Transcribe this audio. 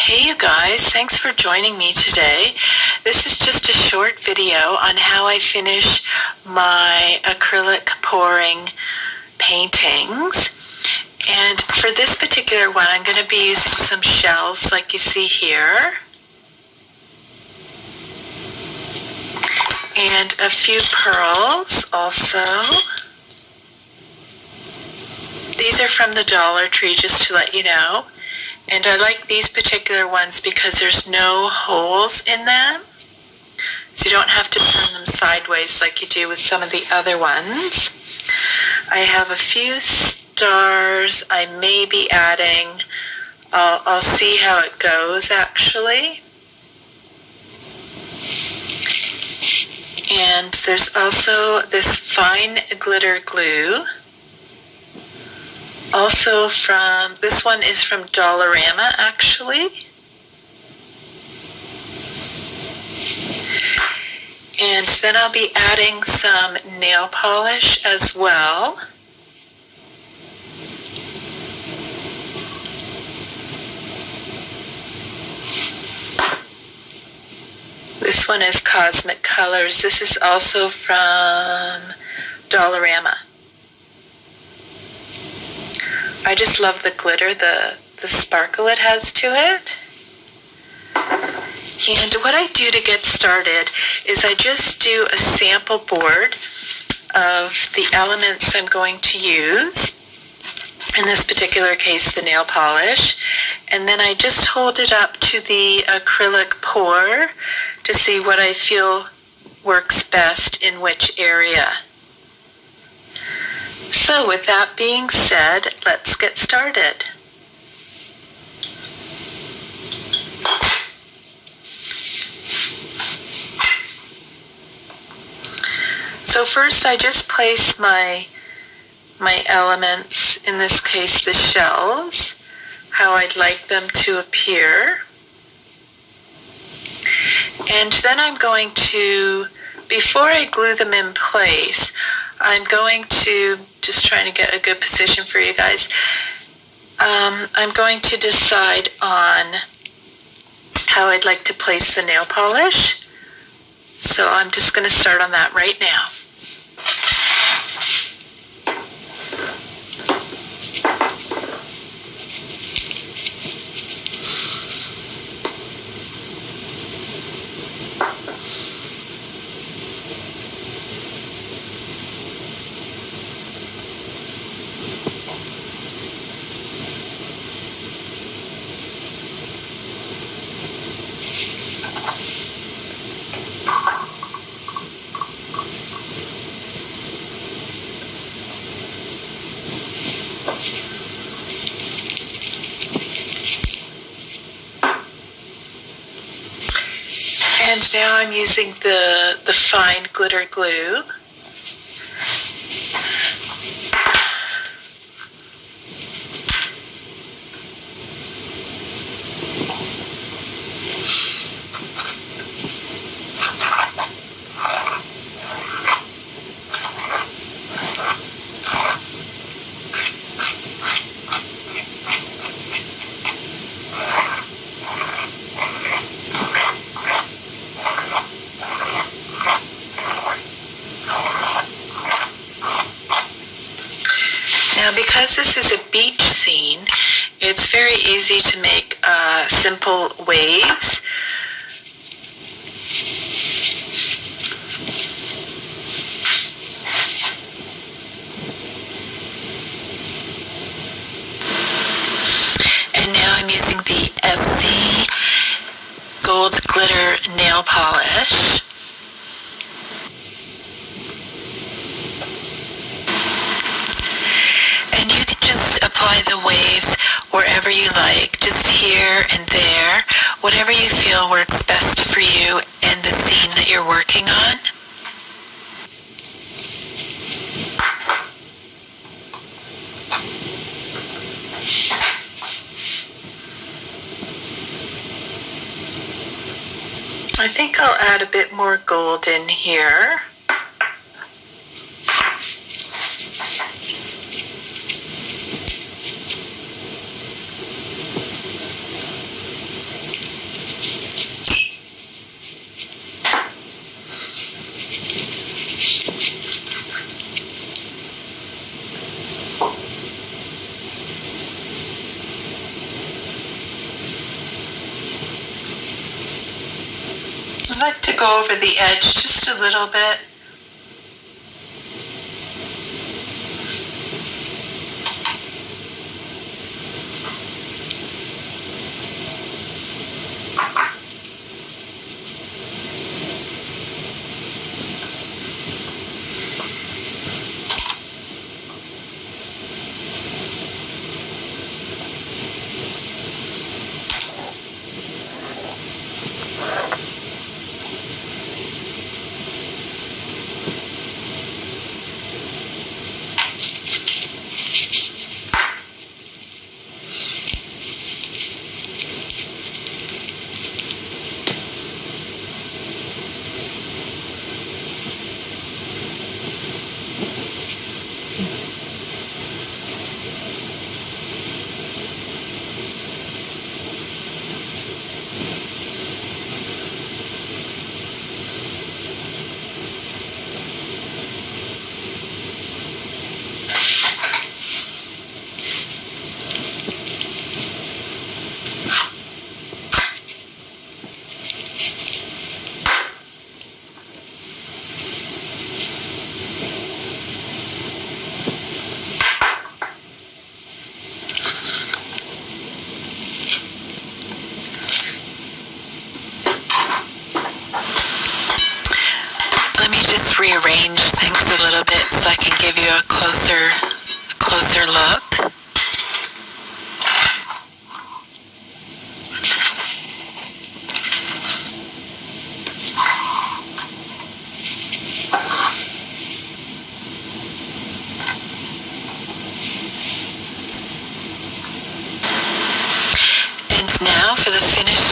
Hey you guys, thanks for joining me today. This is just a short video on how I finish my acrylic pouring paintings. And for this particular one, I'm going to be using some shells like you see here. And a few pearls also. These are from the Dollar Tree, just to let you know. And I like these particular ones because there's no holes in them. So you don't have to turn them sideways like you do with some of the other ones. I have a few stars I may be adding. I'll see how it goes actually. And there's also this fine glitter glue. Also this one is from Dollarama actually. And then I'll be adding some nail polish as well. This one is Cosmic Colors. This is also from Dollarama. I just love the glitter, the sparkle it has to it. And what I do to get started is I just do a sample board of the elements I'm going to use. In this particular case, the nail polish. And then I just hold it up to the acrylic pour to see what I feel works best in which area. So with that being said, let's get started. So first I just place my elements, in this case the shells, how I'd like them to appear. And then I'm going to, before I glue them in place, I'm going to, just trying to get a good position for you guys, I'm going to decide on how I'd like to place the nail polish. So I'm just going to start on that right now. And now I'm using the fine glitter glue. Now because this is a beach scene, it's very easy to make simple waves. And now I'm using the SC Gold Glitter Nail Polish. And you can just apply the waves wherever you like, just here and there, whatever you feel works best for you and the scene that you're working on. I think I'll add a bit more gold in here. I like to go over the edge just a little bit. Let me just rearrange things a little bit so I can give you a closer look. And now for the finished